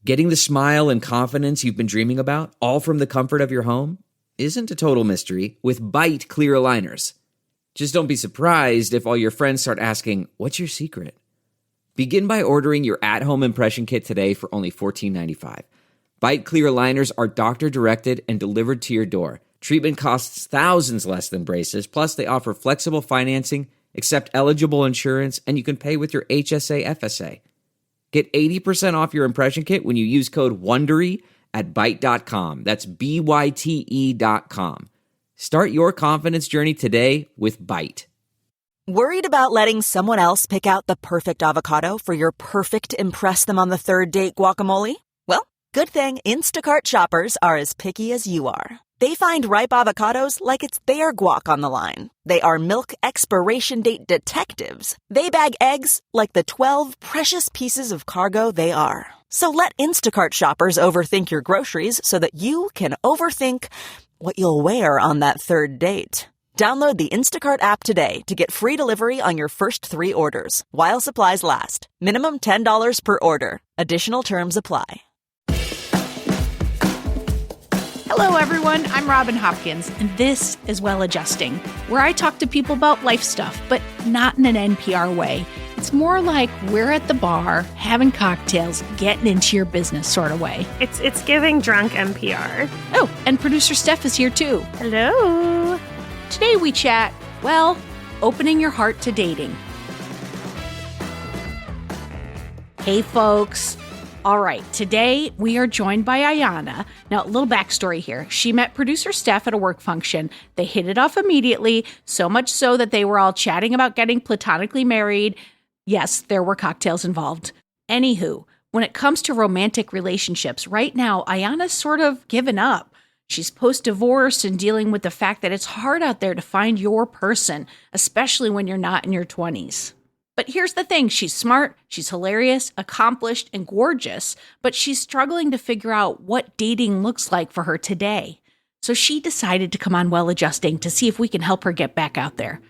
Getting the smile and confidence you've been dreaming about, all from the comfort of your home, isn't a total mystery with Byte clear aligners. Just don't be surprised if all your friends start asking, "What's your secret?" Begin by ordering your at-home impression kit today for only $14.95. Byte clear aligners are doctor-directed and delivered to your door. Treatment costs thousands less than braces, plus they offer flexible financing, accept eligible insurance, and you can pay with your HSA FSA. Get 80% off your impression kit when you use code WONDERY at Byte.com. That's BYTE.com. Start your confidence journey today with Byte. Worried about letting someone else pick out the perfect avocado for your perfect impress them on the third date guacamole? Well, good thing Instacart shoppers are as picky as you are. They find ripe avocados like it's their guac on the line. They are milk expiration date detectives. They bag eggs like the 12 precious pieces of cargo they are. So let Instacart shoppers overthink your groceries so that you can overthink what you'll wear on that third date. Download the Instacart app today to get free delivery on your first 3 orders, while supplies last. Minimum $10 per order. Additional terms apply. Hello, everyone. I'm Robin Hopkins, and this is Well Adjusting, where I talk to people about life stuff, but not in an NPR way. It's more like we're at the bar, having cocktails, getting into your business sort of way. It's giving drunk NPR. Oh, and producer Steph is here too. Hello. Today we chat, well, opening your heart to dating. Hey, folks. All right, today we are joined by Ayana. Now, a little backstory here. She met producer Steph at a work function. They hit it off immediately, so much so that they were all chatting about getting platonically married. Yes, there were cocktails involved. Anywho, when it comes to romantic relationships, right now, Ayana's sort of given up. She's post-divorce and dealing with the fact that it's hard out there to find your person, especially when you're not in your 20s. But here's the thing, she's smart, she's hilarious, accomplished, and gorgeous, but she's struggling to figure out what dating looks like for her today. So she decided to come on Well Adjusting to see if we can help her get back out there.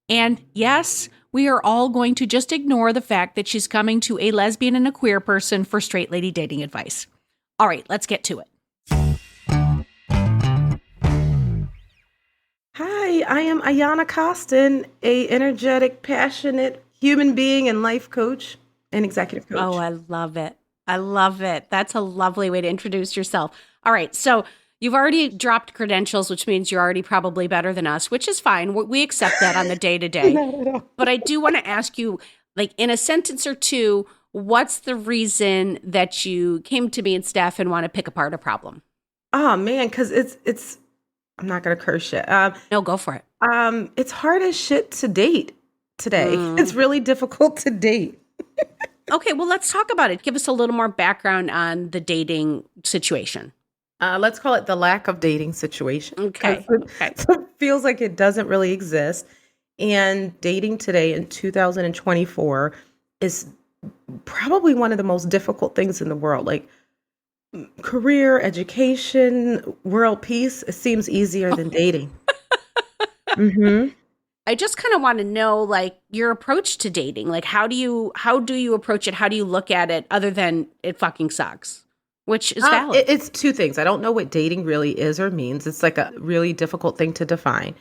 And yes, we are all going to just ignore the fact that she's coming to a lesbian and a queer person for straight lady dating advice. All right, let's get to it. Hi, I am Ayana Costin, a energetic, passionate human being and life coach and executive coach. Oh, I love it. I love it. That's a lovely way to introduce yourself. All right. So you've already dropped credentials, which means you're already probably better than us, which is fine. We accept that on the day-to-day. But I do want to ask you, like in a sentence or two, what's the reason that you came to me and Steph and want to pick apart a problem? Oh, man, because it's I'm not going to curse yet. No, go for it. It's hard as shit to date today. It's really difficult to date. Okay, well, let's talk about it. Give us a little more background on the dating situation. Let's call it the lack of dating situation. Okay. So it feels like it doesn't really exist. And dating today in 2024 is probably one of the most difficult things in the world. Like career, education, world peace, it seems easier than dating. Mm-hmm. I just kind of want to know, like, your approach to dating. Like, how do you approach it? How do you look at it other than it fucking sucks, which is valid? It's two things. I don't know what dating really is or means. It's like a really difficult thing to define.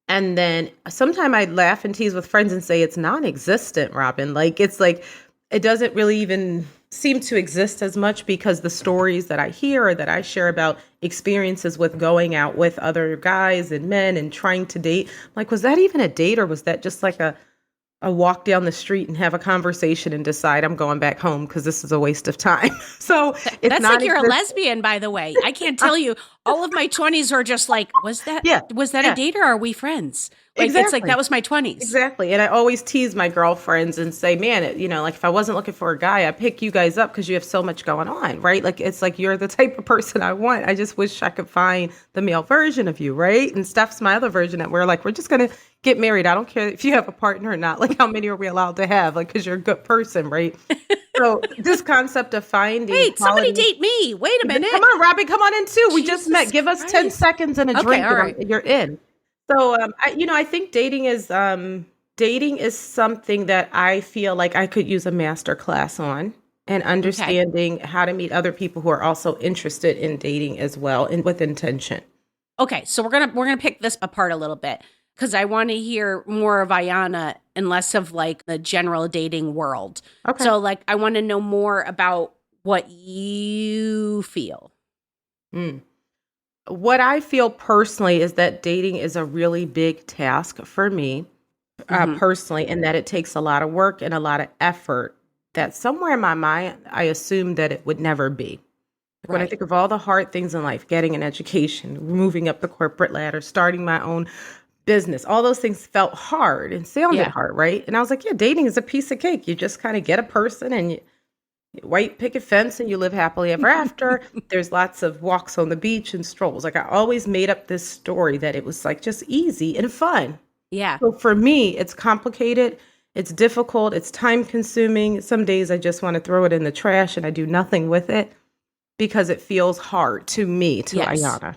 And then sometimes I laugh and tease with friends and say it's non-existent, Robin. Like, it's like, it doesn't really even seem to exist as much because the stories that I hear or that I share about experiences with going out with other guys and men and trying to date, like, was that even a date or was that just like a walk down the street and have a conversation and decide I'm going back home because this is a waste of time? So it's that's not like you're a lesbian, by the way. I can't tell you. All of my 20s are just like, was that a date or are we friends? Like, exactly. It's like, that was my 20s. Exactly. And I always tease my girlfriends and say, man, like if I wasn't looking for a guy, I'd pick you guys up because you have so much going on, right? Like, it's like, you're the type of person I want. I just wish I could find the male version of you, right? And Steph's my other version that we're just going to get married. I don't care if you have a partner or not. Like, how many are we allowed to have? Like, because you're a good person, right? So this concept of finding Wait, somebody date me. Wait a minute. Come on, Robin, come on in too. We just met. Give us 10 seconds and a drink and you're in. So, I think dating is something that I feel like I could use a master class on. and understanding how to meet other people who are also interested in dating as well and with intention. Okay, so we're gonna pick this apart a little bit because I want to hear more of Ayana and less of like the general dating world. Okay. So like I want to know more about what you feel. What I feel personally is that dating is a really big task for me personally, and that it takes a lot of work and a lot of effort that somewhere in my mind, I assumed that it would never be. When I Right. think of all the hard things in life, getting an education, moving up the corporate ladder, starting my own business, all those things felt hard and sounded Yeah. hard, right? And I was like, yeah, dating is a piece of cake. You just kind of get a person and you white picket fence and you live happily ever after. There's lots of walks on the beach and strolls. Like I always made up this story that it was like just easy and fun. Yeah. So for me, it's complicated. It's difficult. It's time consuming. Some days I just want to throw it in the trash and I do nothing with it because it feels hard to me, to Yes. Ayana.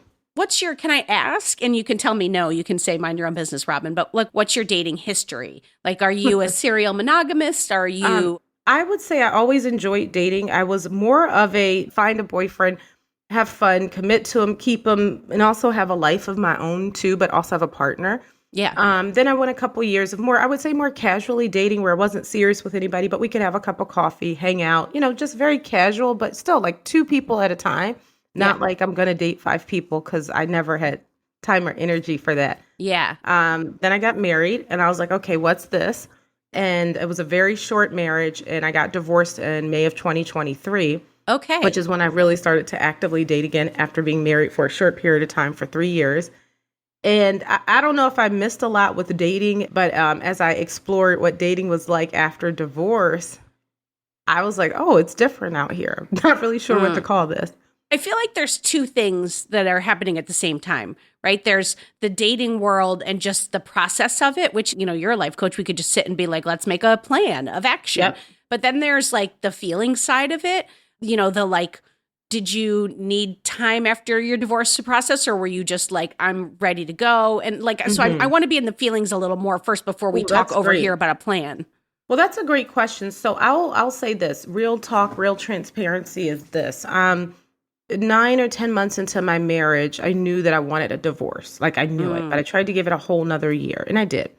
Can I ask? And you can tell me no, you can say mind your own business, Robin, but like, what's your dating history? Like, are you a serial monogamist? Are you, I would say I always enjoyed dating. I was more of a find a boyfriend, have fun, commit to him, keep him, and also have a life of my own too, but also have a partner. yeah. Then I went a couple years of more, I would say more casually dating where I wasn't serious with anybody, but we could have a cup of coffee, hang out, just very casual, but still like two people at a time. Not like I'm going to date five people because I never had time or energy for that. Yeah. Then I got married and I was like, okay, what's this? And it was a very short marriage and I got divorced in May of 2023, Okay. which is when I really started to actively date again after being married for a short period of time for 3 years. And I don't know if I missed a lot with dating, but as I explored what dating was like after divorce, I was like, oh, it's different out here. I'm not really sure what to call this. I feel like there's two things that are happening at the same time, right? There's the dating world and just the process of it, which, you're a life coach. We could just sit and be like, let's make a plan of action. Yep. But then there's like the feeling side of it, the like, did you need time after your divorce to process, or were you just like, I'm ready to go? And like, so I want to be in the feelings a little more first before we Ooh, talk that's over great. here about a plan. Well, that's a great question. So I'll say this, real talk, real transparency is this. 9 or 10 months into my marriage, I knew that I wanted a divorce. Like I knew it, but I tried to give it a whole nother year and I did.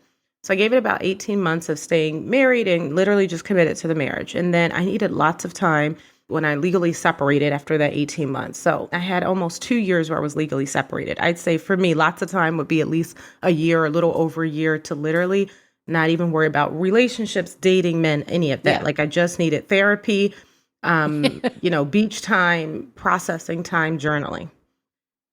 So I gave it about 18 months of staying married and literally just committed to the marriage. And then I needed lots of time when I legally separated after that 18 months. So I had almost 2 years where I was legally separated. I'd say for me, lots of time would be at least a year, a little over a year to literally not even worry about relationships, dating men, any of that. Yeah. Like I just needed therapy, beach time, processing time, journaling.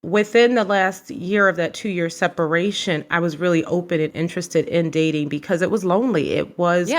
Within the last year of that 2-year separation, I was really open and interested in dating because it was lonely. It was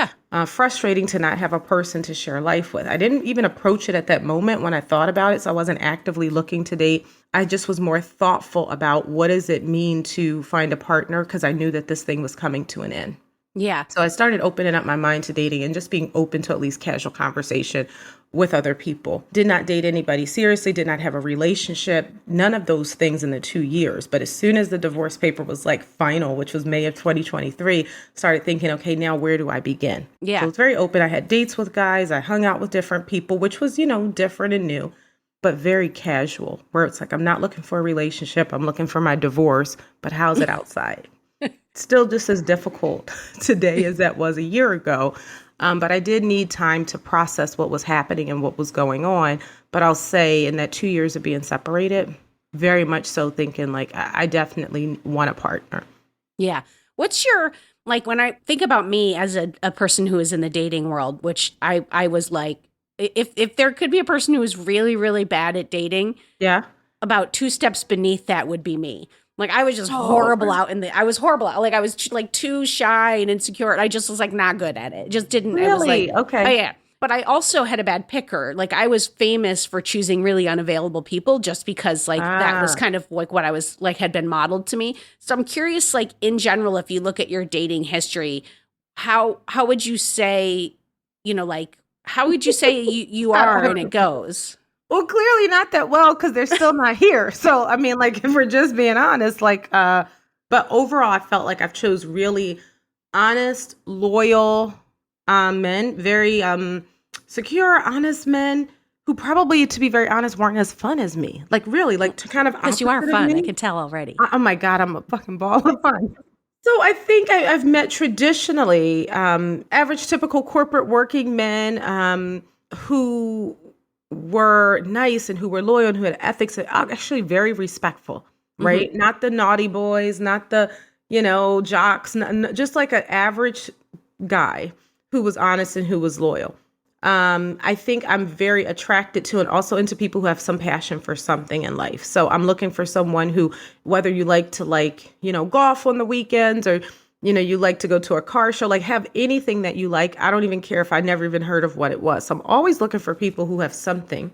frustrating to not have a person to share life with. I didn't even approach it at that moment when I thought about it. So I wasn't actively looking to date. I just was more thoughtful about what does it mean to find a partner because I knew that this thing was coming to an end. Yeah. So I started opening up my mind to dating and just being open to at least casual conversation with other people. Did not date anybody seriously, did not have a relationship, none of those things in the 2 years. But as soon as the divorce paper was like final, which was May of 2023, started thinking, okay, now where do I begin? Yeah. So it was very open. I had dates with guys. I hung out with different people, which was, different and new, but very casual, where it's like, I'm not looking for a relationship. I'm looking for my divorce, but how's it outside? Still just as difficult today as that was a year ago. But I did need time to process what was happening and what was going on. But I'll say in that 2 years of being separated, very much so thinking like, I definitely want a partner. Yeah. What's your, like, when I think about me as a person who is in the dating world, which I was like, if there could be a person who was really, really bad at dating, Yeah. about 2 steps beneath that would be me. Like I was just horrible out I was horrible out. Like I was like too shy and insecure. And I just was like not good at it. Just didn't. Really? I was like, Okay. Oh yeah. But I also had a bad picker. Like I was famous for choosing really unavailable people just because like that was kind of like what I was like had been modeled to me. So I'm curious, like in general, if you look at your dating history, how would you say, like how would you say you are and it goes? Well, clearly not that well because they're still not here. So, I mean, like if we're just being honest, like, but overall, I felt like I've chose really honest, loyal men, very secure, honest men who probably, to be very honest, weren't as fun as me. Like really, like to kind of Because you are opposite of fun. me. I can tell already. Oh my God, I'm a fucking ball of fun. So I think I've met traditionally average, typical corporate working men who were nice and who were loyal and who had ethics and actually very respectful, right? Not the naughty boys, not the, jocks, just like an average guy who was honest and who was loyal. I think I'm very attracted to and also into people who have some passion for something in life. So I'm looking for someone who, whether you like to golf on the weekends or, you like to go to a car show, like have anything that you like. I don't even care if I never even heard of what it was. So I'm always looking for people who have something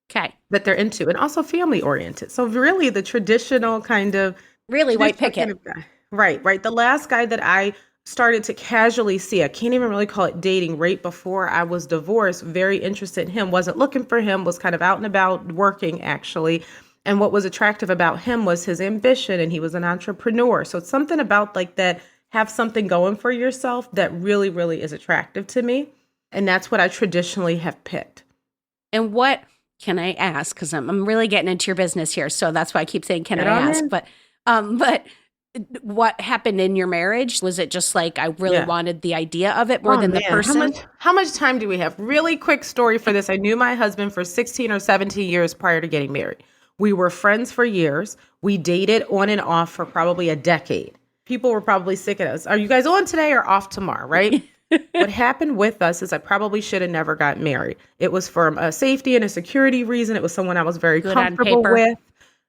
that they're into and also family oriented. So really the traditional kind of Really white picket. kind of guy. Right. The last guy that I started to casually see, I can't even really call it dating, right before I was divorced, very interested in him, wasn't looking for him, was kind of out and about working actually. And what was attractive about him was his ambition, and he was an entrepreneur. So it's something about like that, have something going for yourself that really, really is attractive to me. And that's what I traditionally have picked. And what can I ask? Because I'm really getting into your business here. So that's why I keep saying, can I ask? But what happened in your marriage? Was it just like I really wanted the idea of it more than the person? How much time do we have? Really quick story for this. I knew my husband for 16 or 17 years prior to getting married. We were friends for years. We dated on and off for probably a decade. People were probably sick of us. Are you guys on today or off tomorrow, right? What happened with us is I probably should have never got married. It was for a safety and a security reason. It was someone I was very comfortable with.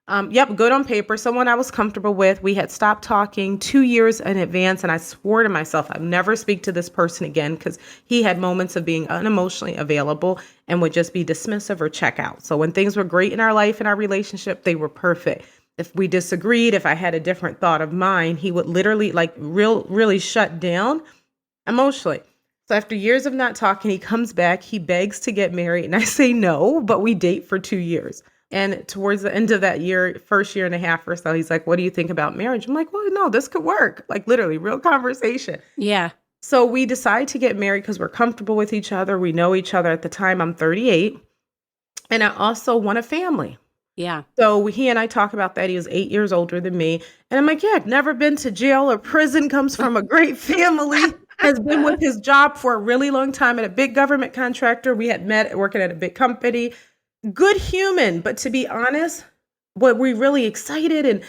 Good on paper. Someone I was comfortable with. We had stopped talking 2 years in advance, and I swore to myself I'd never speak to this person again because he had moments of being unemotionally available and would just be dismissive or check out. So when things were great in our life and our relationship, they were perfect. If we disagreed, if I had a different thought of mine, he would literally really shut down emotionally. So after years of not talking, he comes back, he begs to get married, and I say no, but we date for 2 years. And towards the end of that year, first year and a half or so, he's like, what do you think about marriage? I'm like, well, no, this could work. Like literally real conversation. Yeah. So we decide to get married because we're comfortable with each other. We know each other. At the time, I'm 38. And I also want a family. Yeah. So he and I talk about that. He was 8 years older than me. And I'm like, yeah, I've never been to jail or prison, comes from a great family, has been with his job for a really long time at a big government contractor. We had met working at a big company. Good human, but to be honest, were we really excited and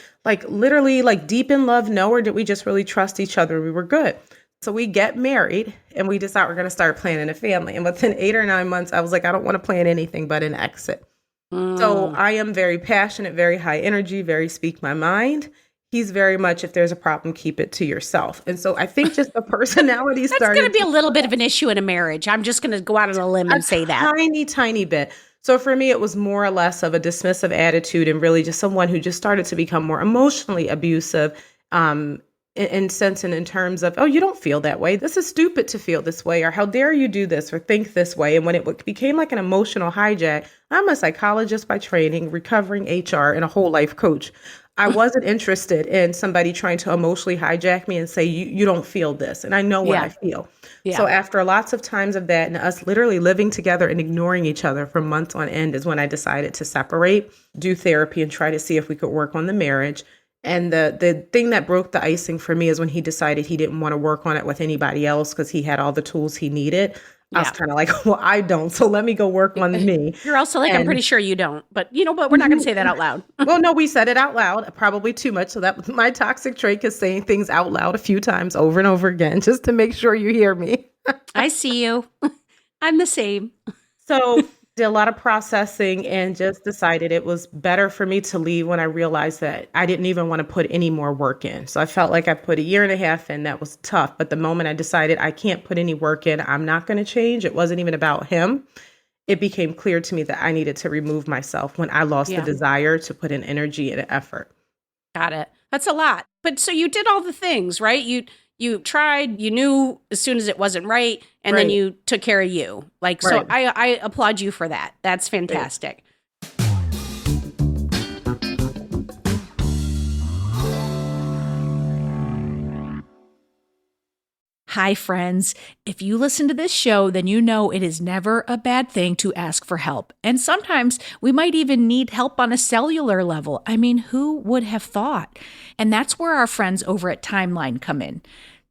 literally deep in love? No, or did we just really trust each other? We were good. So we get married and we decide we're going to start planning a family. And within 8 or 9 months, I was like, I don't want to plan anything but an exit. So I am very passionate, very high energy, very speak my mind. He's very much, if there's a problem, keep it to yourself. And so I think just the personality started. That's going to be a little bit of an issue in a marriage. I'm just going to go out on a limb and say that. Tiny bit. So for me, it was more or less of a dismissive attitude and really just someone who just started to become more emotionally abusive in sense and in terms of, oh, you don't feel that way. This is stupid to feel this way, or how dare you do this or think this way. And when it became like an emotional hijack, I'm a psychologist by training, recovering HR, and a whole life coach. I wasn't interested in somebody trying to emotionally hijack me and say, you don't feel this. And I know what I feel. Yeah. So after lots of times of that and us literally living together and ignoring each other for months on end is when I decided to separate, do therapy, and try to see if we could work on the marriage. And the thing that broke the icing for me is when he decided he didn't want to work on it with anybody else because he had all the tools he needed. I was kind of like, well, I don't. So let me go work on me. You're also like, I'm pretty sure you don't. But but we're not going to say that out loud. Well, no, we said it out loud, probably too much. So that was my toxic trait, is saying things out loud a few times over and over again, just to make sure you hear me. I see you. I'm the same. So did a lot of processing and just decided it was better for me to leave when I realized that I didn't even want to put any more work in. So I felt like I put 1.5 years in. That was tough. But the moment I decided I can't put any work in, I'm not going to change. It wasn't even about him. It became clear to me that I needed to remove myself when I lost the desire to put in energy and effort. Got it. That's a lot. But so you did all the things, right? You tried, you knew as soon as it wasn't right, and then you took care of you. So I applaud you for that. That's fantastic. Hi, friends. If you listen to this show, then you know it is never a bad thing to ask for help. And sometimes we might even need help on a cellular level. I mean, who would have thought? And that's where our friends over at Timeline come in.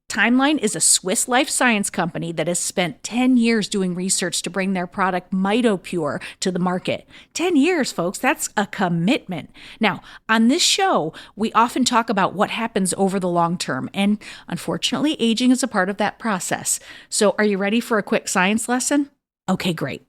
Timeline is a Swiss life science company that has spent 10 years doing research to bring their product MitoPure to the market. 10 years, folks, that's a commitment. Now, on this show, we often talk about what happens over the long term, and unfortunately, aging is a part of that process. So, are you ready for a quick science lesson? Okay, great.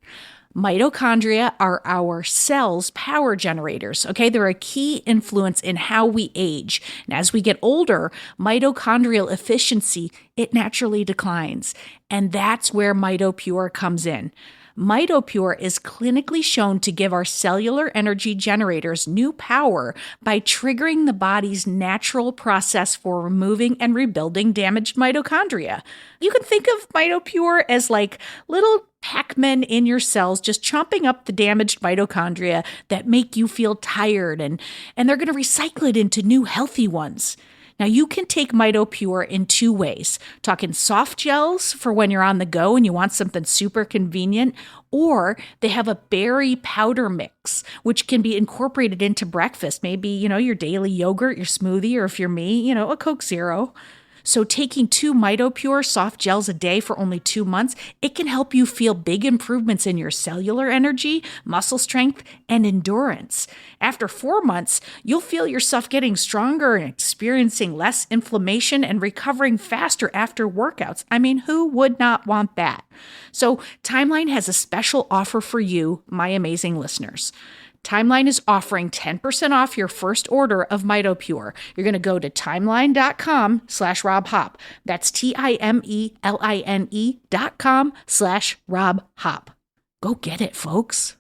Mitochondria are our cells' power generators, okay? They're a key influence in how we age. And as we get older, mitochondrial efficiency, it naturally declines. And that's where MitoPure comes in. MitoPure is clinically shown to give our cellular energy generators new power by triggering the body's natural process for removing and rebuilding damaged mitochondria. You can think of MitoPure as like little Pac-Men in your cells just chomping up the damaged mitochondria that make you feel tired, and they're going to recycle it into new healthy ones. Now, you can take MitoPure in two ways. Talking soft gels for when you're on the go and you want something super convenient, or they have a berry powder mix, which can be incorporated into breakfast. Maybe, your daily yogurt, your smoothie, or if you're me, a Coke Zero. So taking 2 MitoPure soft gels a day for only 2 months, it can help you feel big improvements in your cellular energy, muscle strength, and endurance. After 4 months, you'll feel yourself getting stronger and experiencing less inflammation and recovering faster after workouts. I mean, who would not want that? So Timeline has a special offer for you, my amazing listeners. Timeline is offering 10% off your first order of MitoPure. You're going to go to timeline.com/RobHop. That's TIMELINE.com/RobHop. Go get it, folks.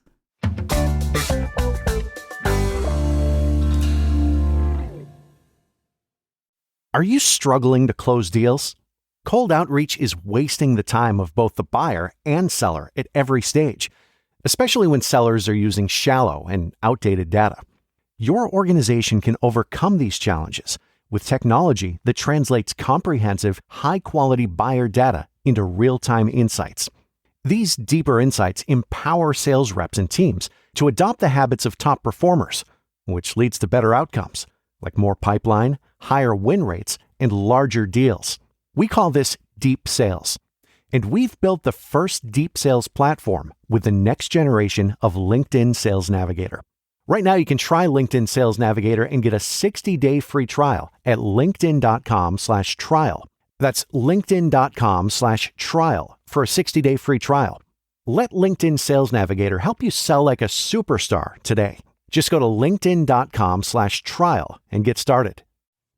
Are you struggling to close deals? Cold outreach is wasting the time of both the buyer and seller at every stage, especially when sellers are using shallow and outdated data. Your organization can overcome these challenges with technology that translates comprehensive, high-quality buyer data into real-time insights. These deeper insights empower sales reps and teams to adopt the habits of top performers, which leads to better outcomes, like more pipeline, higher win rates, and larger deals. We call this deep sales. And we've built the first deep sales platform with the next generation of LinkedIn Sales Navigator. Right now, you can try LinkedIn Sales Navigator and get a 60-day free trial at linkedin.com/trial. That's linkedin.com/trial for a 60-day free trial. Let LinkedIn Sales Navigator help you sell like a superstar today. Just go to linkedin.com/trial and get started.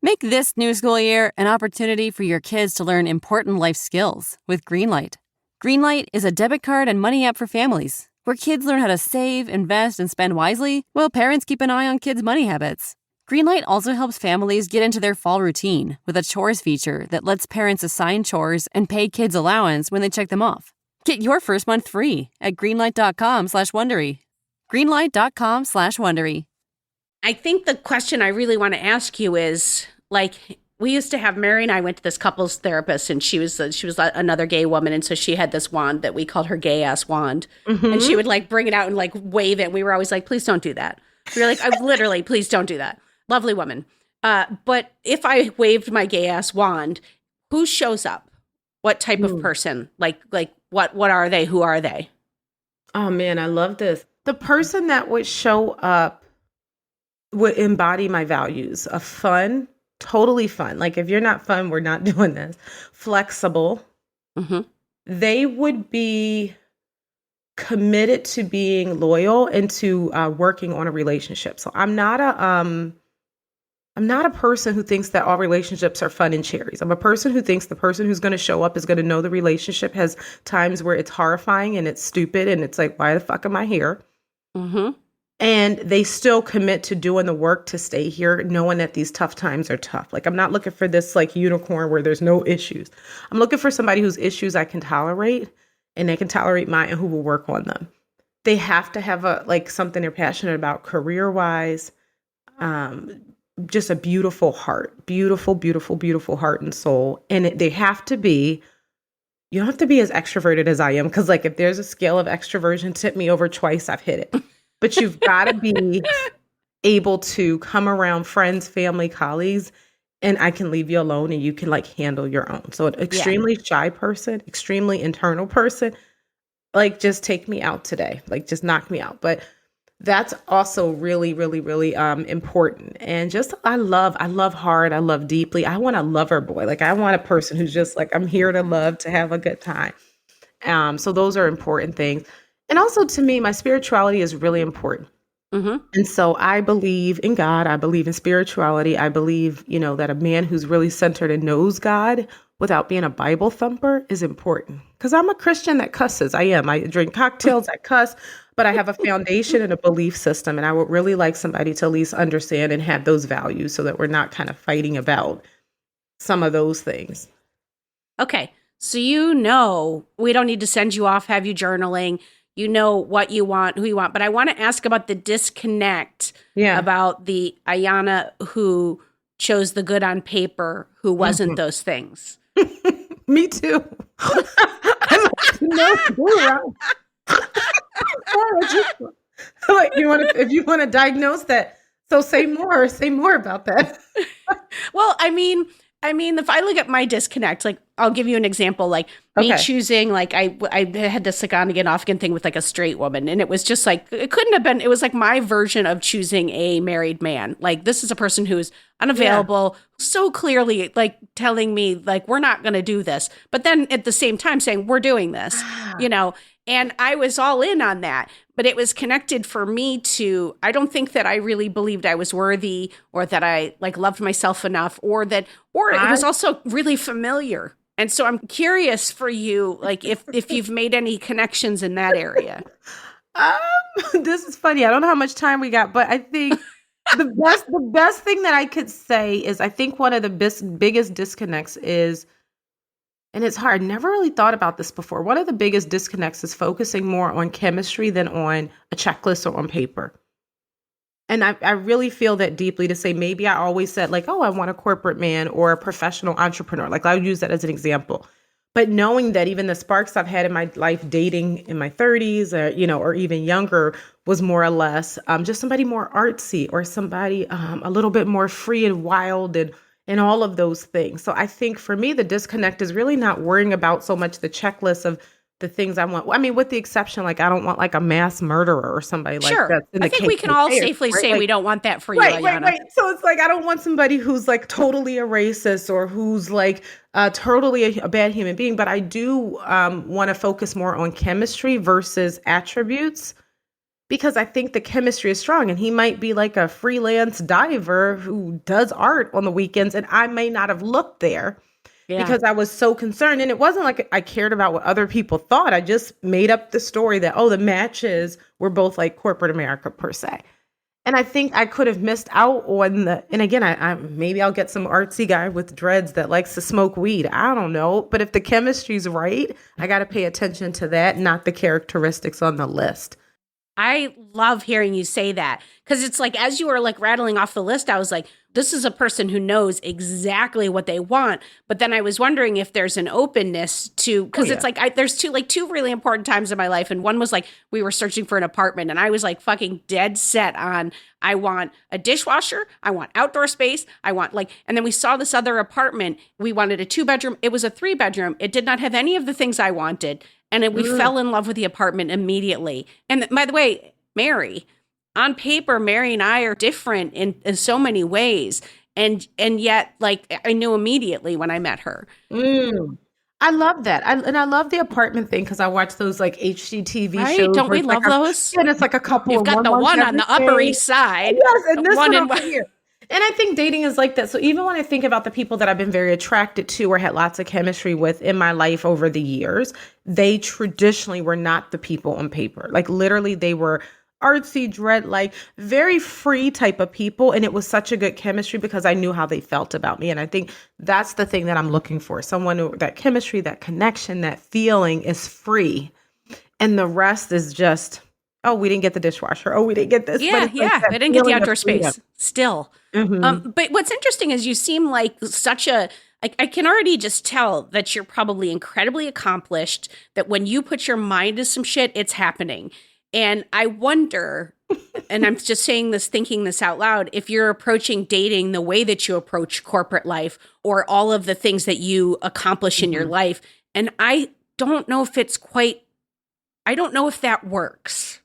Make this new school year an opportunity for your kids to learn important life skills with Greenlight. Greenlight is a debit card and money app for families where kids learn how to save, invest, and spend wisely while parents keep an eye on kids' money habits. Greenlight also helps families get into their fall routine with a chores feature that lets parents assign chores and pay kids allowance when they check them off. Get your first month free at greenlight.com/Wondery. Greenlight.com/Wondery. I think the question I really want to ask you is, we used to have Mary and I went to this couples therapist, and she was another gay woman, and so she had this wand that we called her gay ass wand, and she would bring it out and wave it. And we were always like, please don't do that. We were like, I literally, please don't do that. Lovely woman. But if I waved my gay ass wand, who shows up? What type of person? What are they? Who are they? Oh man, I love this. The person that would show up would embody my values of fun, totally fun. Like, if you're not fun, we're not doing this. Flexible. Mm-hmm. They would be committed to being loyal and to working on a relationship. So I'm not a person who thinks that all relationships are fun and cherries. I'm a person who thinks the person who's going to show up is going to know the relationship has times where it's horrifying and it's stupid and it's like, why the fuck am I here? Mm-hmm. And they still commit to doing the work to stay here, knowing that these tough times are tough. Like, I'm not looking for this unicorn where there's no issues. I'm looking for somebody whose issues I can tolerate and they can tolerate mine and who will work on them. They have to have something they're passionate about career-wise, just a beautiful heart, beautiful, beautiful, beautiful heart and soul. And they have to be, you don't have to be as extroverted as I am. Because like if there's a scale of extroversion, tip me over twice, I've hit it. But you've got to be able to come around friends, family, colleagues, and I can leave you alone and you can like handle your own. So an extremely shy person, extremely internal person, like just take me out today, like just knock me out. But that's also really, really, really important. And just I love hard, I love deeply. I want a lover boy. Like I want a person who's just like, I'm here to love, to have a good time. So those are important things. And also to me, my spirituality is really important. Mm-hmm. And so I believe in God. I believe in spirituality. I believe, that a man who's really centered and knows God without being a Bible thumper is important. Because I'm a Christian that cusses. I am. I drink cocktails, I cuss, but I have a foundation and a belief system. And I would really like somebody to at least understand and have those values so that we're not kind of fighting about some of those things. Okay. So we don't need to send you off, have you journaling. You know what you want, who you want. But I want to ask about the disconnect about the Ayana who chose the good on paper, who wasn't those things. Me too. I like to know who around. Like if you want to diagnose that, so say more about that. Well, I mean, if I look at my disconnect, like I'll give you an example, like me choosing, like I had this like on again, off again thing with like a straight woman. And it was just like, it couldn't have been, it was like my version of choosing a married man. Like this is a person who's unavailable, so clearly like telling me like, we're not going to do this. But then at the same time saying we're doing this, and I was all in on that. But it was connected for me to, I don't think that I really believed I was worthy or that I like loved myself enough or it was also really familiar. And so I'm curious for you, like if you've made any connections in that area. This is funny. I don't know how much time we got, but I think the best thing that I could say is I think one of the biggest disconnects is, and it's hard, never really thought about this before. One of the biggest disconnects is focusing more on chemistry than on a checklist or on paper. And I really feel that deeply to say, maybe I always said like, oh, I want a corporate man or a professional entrepreneur. Like I would use that as an example. But knowing that even the sparks I've had in my life dating in my 30s or even younger was more or less just somebody more artsy or somebody a little bit more free and wild and all of those things. So I think for me, the disconnect is really not worrying about so much the checklist of the things I want. I mean, with the exception, like I don't want like a mass murderer or somebody like that. I think we can all safely say we don't want that for you, Ayana. Right. So it's like, I don't want somebody who's like totally a racist or who's like totally a bad human being. But I do want to focus more on chemistry versus attributes. Because I think the chemistry is strong and he might be like a freelance diver who does art on the weekends and I may not have looked there because I was so concerned. And it wasn't like I cared about what other people thought. I just made up the story that, the matches were both like corporate America per se. And I think I could have missed out on and again, I maybe I'll get some artsy guy with dreads that likes to smoke weed. I don't know. But if the chemistry's right, I got to pay attention to that, not the characteristics on the list. I love hearing you say that because it's like, as you were like rattling off the list, I was like, this is a person who knows exactly what they want. But then I was wondering if there's an openness to, because it's like, there's two really important times in my life. And one was like, we were searching for an apartment and I was like fucking dead set on, I want a dishwasher. I want outdoor space. I want and then we saw this other apartment. We wanted a 2-bedroom. It was a 3-bedroom. It did not have any of the things I wanted. And we fell in love with the apartment immediately. And by the way, Mary, on paper, Mary and I are different in so many ways. And yet, like, I knew immediately when I met her. I love that. I love the apartment thing because I watch those like HGTV shows. Don't we love those? And it's like a couple. You've got the one on the Upper East Side. Yes, and this one over here. And I think dating is like that. So even when I think about the people that I've been very attracted to or had lots of chemistry with in my life over the years, they traditionally were not the people on paper. Like literally they were artsy, like very free type of people. And it was such a good chemistry because I knew how they felt about me. And I think that's the thing that I'm looking for. Someone who, that chemistry, that connection, that feeling is free. And the rest is just, we didn't get the dishwasher. We didn't get this. Yeah. We didn't get the outdoor space. Still. But what's interesting is you seem like such a, I can already just tell that you're probably incredibly accomplished, that when you put your mind to some shit, it's happening. And I wonder, and I'm just saying this, thinking this out loud, if you're approaching dating the way that you approach corporate life or all of the things that you accomplish in your life. And I don't know if it's quite, I don't know if that works.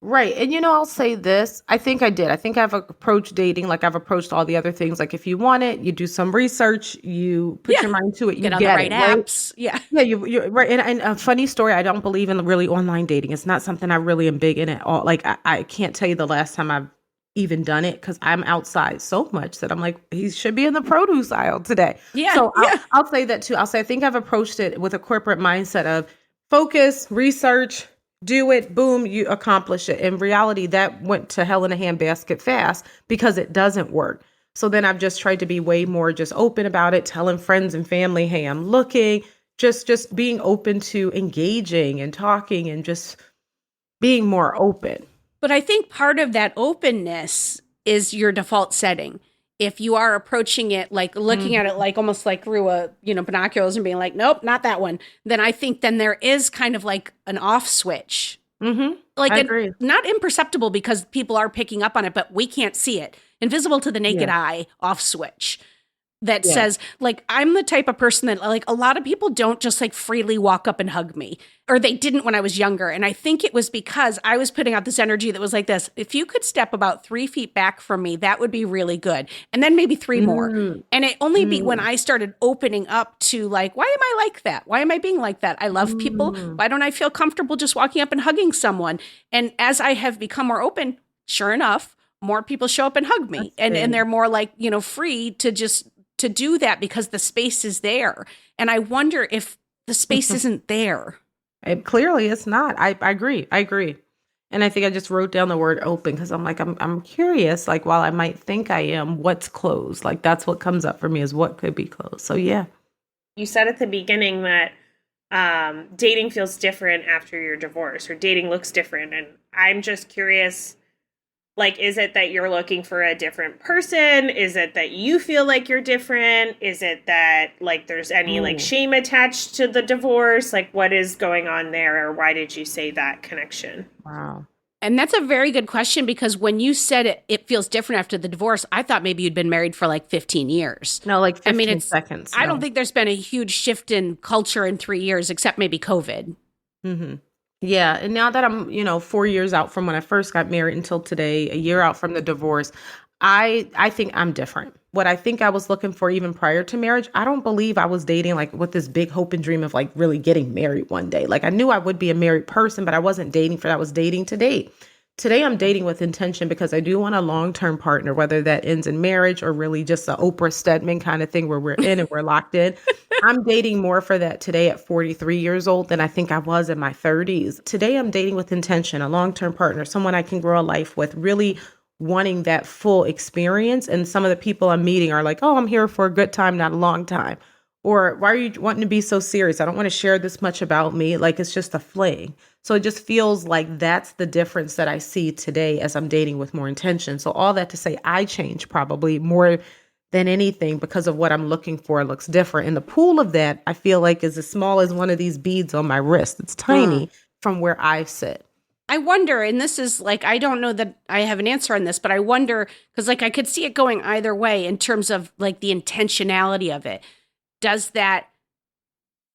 Right. And, I'll say this. I think I did. I think I've approached dating like I've approached all the other things. Like if you want it, you do some research, you put your mind to it, you get on get the right it, right? apps. Yeah. Yeah, you're right. And a funny story, I don't believe in really online dating. It's not something I really am big in at all. Like I can't tell you the last time I've even done it because I'm outside so much that I'm like, he should be in the produce aisle today. Yeah. So I'll say that too. I'll say I think I've approached it with a corporate mindset of focus, research, do it, boom, you accomplish it. In reality, that went to hell in a handbasket fast because it doesn't work. So then I've just tried to be way more just open about it, telling friends and family, hey, I'm looking, just being open to engaging and talking and just being more open. But I think part of that openness is your default setting. If you are approaching it like looking at it like almost like through a, binoculars and being like, nope, not that one, then I think then there is kind of like an off switch. Like I agree. Not imperceptible because people are picking up on it, but we can't see it. Invisible to the naked eye, off switch. That says, like, I'm the type of person that, like, a lot of people don't just, like, freely walk up and hug me. Or they didn't when I was younger. And I think it was because I was putting out this energy that was like this. If you could step about 3 feet back from me, that would be really good. And then maybe 3 more. And it only be when I started opening up to, like, why am I like that? Why am I being like that? I love people. Why don't I feel comfortable just walking up and hugging someone? And as I have become more open, sure enough, more people show up and hug me. And they're more, like, free to just to do that because the space is there. And I wonder if the space isn't there. Clearly it's not. I agree. And I think I just wrote down the word open because I'm like, I'm curious, like while I might think I am, what's closed? Like that's what comes up for me is what could be closed. So yeah. You said at the beginning that dating feels different after your divorce or dating looks different. And I'm just curious, like, is it that you're looking for a different person? Is it that you feel like you're different? Is it that, like, there's any, like, shame attached to the divorce? Like, what is going on there? Or why did you say that connection? Wow. And that's a very good question because when you said it feels different after the divorce, I thought maybe you'd been married for, like, 15 years. No, like 15 seconds. I don't think there's been a huge shift in culture in 3 years, except maybe COVID. Mm-hmm. Yeah. And now that I'm, 4 years out from when I first got married until today, a year out from the divorce, I think I'm different. What I think I was looking for even prior to marriage, I don't believe I was dating like with this big hope and dream of like really getting married one day. Like I knew I would be a married person, but I wasn't dating for that. I was dating to date. Today, I'm dating with intention because I do want a long-term partner, whether that ends in marriage or really just an Oprah Stedman kind of thing where we're in and we're locked in. I'm dating more for that today at 43 years old than I think I was in my 30s. Today, I'm dating with intention, a long-term partner, someone I can grow a life with, really wanting that full experience. And some of the people I'm meeting are like, oh, I'm here for a good time, not a long time. Or why are you wanting to be so serious? I don't want to share this much about me. Like it's just a fling. So it just feels like that's the difference that I see today as I'm dating with more intention. So all that to say, I change probably more than anything because of what I'm looking for looks different. And the pool of that, I feel like is as small as one of these beads on my wrist. It's tiny from where I sit. I wonder, and this is like, I don't know that I have an answer on this, but I wonder, because like I could see it going either way in terms of like the intentionality of it. Does that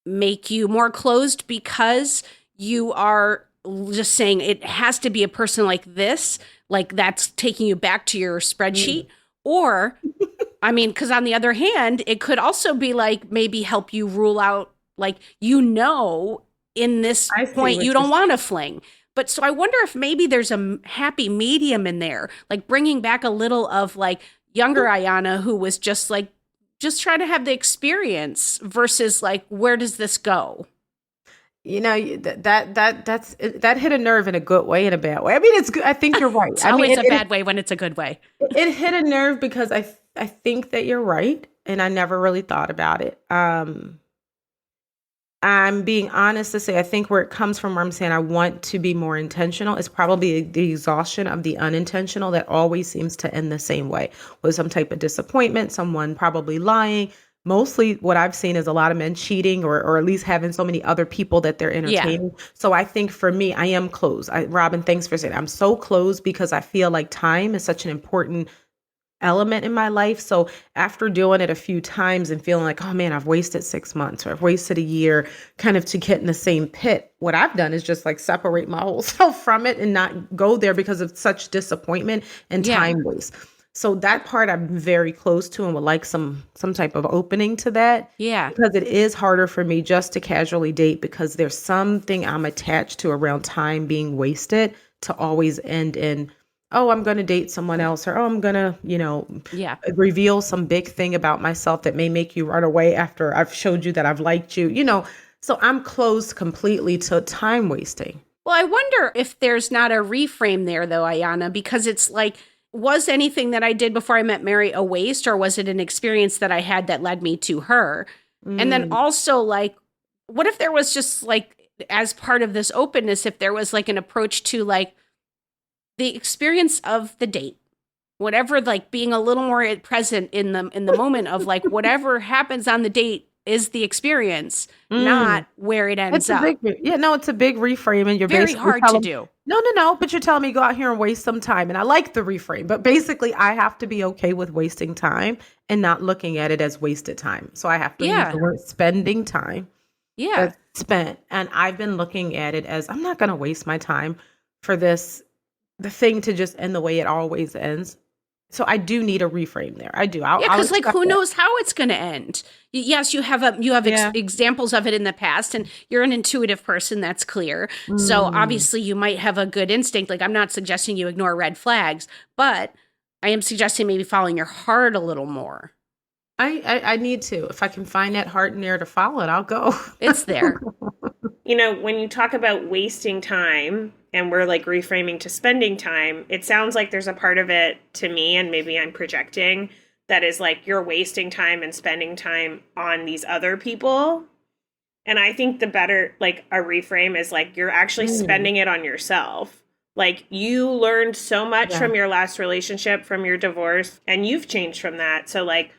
make you more closed because you are just saying it has to be a person like this, like that's taking you back to your spreadsheet? Or, I mean, because on the other hand, it could also be like maybe help you rule out, like, in this point, you don't want to fling. But so I wonder if maybe there's a happy medium in there, like bringing back a little of like younger Ayana who was just like, just try to have the experience versus like, where does this go? That hit a nerve in a good way, in a bad way. I mean, it's good. I think you're right. It's always a bad way when it's a good way. It hit a nerve because I think that you're right. And I never really thought about it. I'm being honest to say, I think where it comes from, where I'm saying I want to be more intentional, is probably the exhaustion of the unintentional that always seems to end the same way, with some type of disappointment, someone probably lying. Mostly what I've seen is a lot of men cheating, or at least having so many other people that they're Yeah. entertaining. So I think for me, I am closed. Robin, thanks for saying that. I'm so closed because I feel like time is such an important element in my life. So after doing it a few times and feeling like, oh man, I've wasted 6 months or I've wasted a year kind of to get in the same pit, what I've done is just like separate my whole self from it and not go there because of such disappointment and Yeah. time waste. So that part I'm very close to and would like some type of opening to that. Yeah. Because it is harder for me just to casually date because there's something I'm attached to around time being wasted to always end in, oh, I'm going to date someone else, or, oh, I'm going to, Yeah. reveal some big thing about myself that may make you run away after I've showed you that I've liked you, So I'm closed completely to time wasting. Well, I wonder if there's not a reframe there, though, Ayana, because it's like, was anything that I did before I met Mary a waste, or was it an experience that I had that led me to her? And then also, like, what if there was just like, as part of this openness, if there was like an approach to like the experience of the date, whatever, like being a little more present in the moment of like whatever happens on the date is the experience, not where it ends up. It's a big reframe, and you're Very basically hard to telling- do. No, but you're telling me go out here and waste some time, and I like the reframe, but basically I have to be okay with wasting time and not looking at it as wasted time. So I have to use the word spending time. Yeah. That's spent, and I've been looking at it as I'm not going to waste my time for the thing to just end the way it always ends. So I do need a reframe there. I do. Yeah, because like who knows how it's going to end? Yes, you have examples of it in the past, and you're an intuitive person. That's clear. So obviously, you might have a good instinct. Like I'm not suggesting you ignore red flags, but I am suggesting maybe following your heart a little more. I need to. If I can find that heart in there to follow it, I'll go. It's there. When you talk about wasting time and we're like reframing to spending time, it sounds like there's a part of it to me, and maybe I'm projecting, that is like you're wasting time and spending time on these other people. And I think the better, like a reframe is like you're actually spending it on yourself. Like you learned so much from your last relationship, from your divorce, and you've changed from that. So like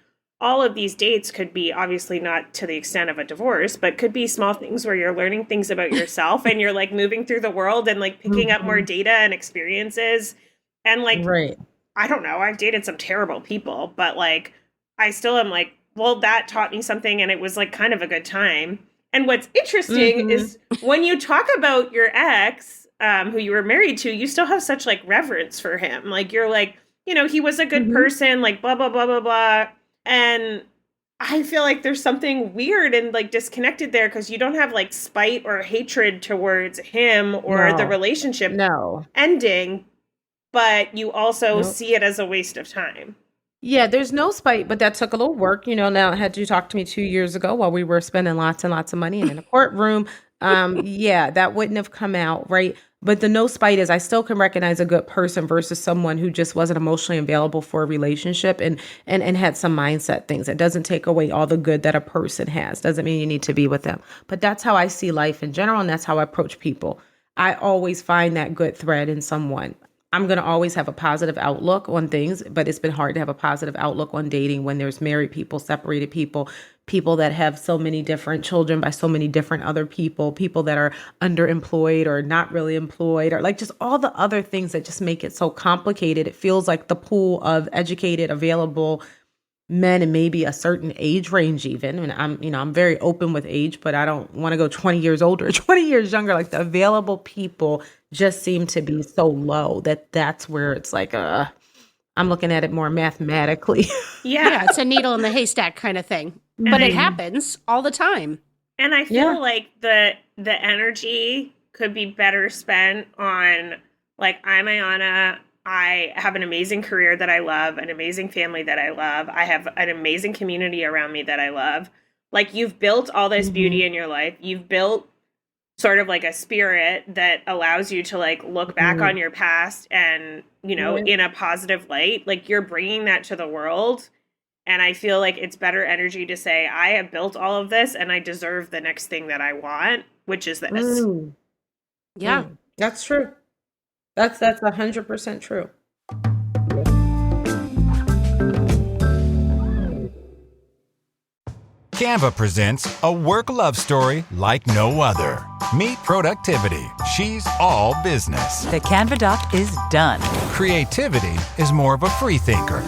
all of these dates could be obviously not to the extent of a divorce, but could be small things where you're learning things about yourself and you're like moving through the world and like picking up more data and experiences. And like, I don't know, I've dated some terrible people, but like, I still am like, well, that taught me something and it was like kind of a good time. And what's interesting is when you talk about your ex, who you were married to, you still have such like reverence for him. Like you're like, he was a good person, like blah, blah, blah, blah, blah. And I feel like there's something weird and like disconnected there because you don't have like spite or hatred towards him or the relationship ending, but you also see it as a waste of time. Yeah, there's no spite, but that took a little work. Now had you talked to me 2 years ago while we were spending lots and lots of money and in a courtroom, that wouldn't have come out, right? But the no spite is I still can recognize a good person versus someone who just wasn't emotionally available for a relationship and had some mindset things. It doesn't take away all the good that a person has. Doesn't mean you need to be with them. But that's how I see life in general, and that's how I approach people. I always find that good thread in someone. I'm going to always have a positive outlook on things, but it's been hard to have a positive outlook on dating when there's married people, separated people, people that have so many different children by so many different other people, people that are underemployed or not really employed, or like just all the other things that just make it so complicated. It feels like the pool of educated, available men and maybe a certain age range even. And I'm very open with age, but I don't want to go 20 years older, 20 years younger. Like the available people just seem to be so low that's where it's like, I'm looking at it more mathematically. Yeah, it's a needle in the haystack kind of thing. But it happens all the time. And I feel like the energy could be better spent on, like, I'm Ayana. I have an amazing career that I love, an amazing family that I love. I have an amazing community around me that I love. Like, you've built all this beauty in your life. You've built sort of like a spirit that allows you to like look back on your past and, in a positive light. Like, you're bringing that to the world. And I feel like it's better energy to say, I have built all of this and I deserve the next thing that I want, which is this. Yeah. That's true. That's 100% true. Canva presents a work love story like no other. Meet Productivity. She's all business. The Canva doc is done. Creativity is more of a free thinker.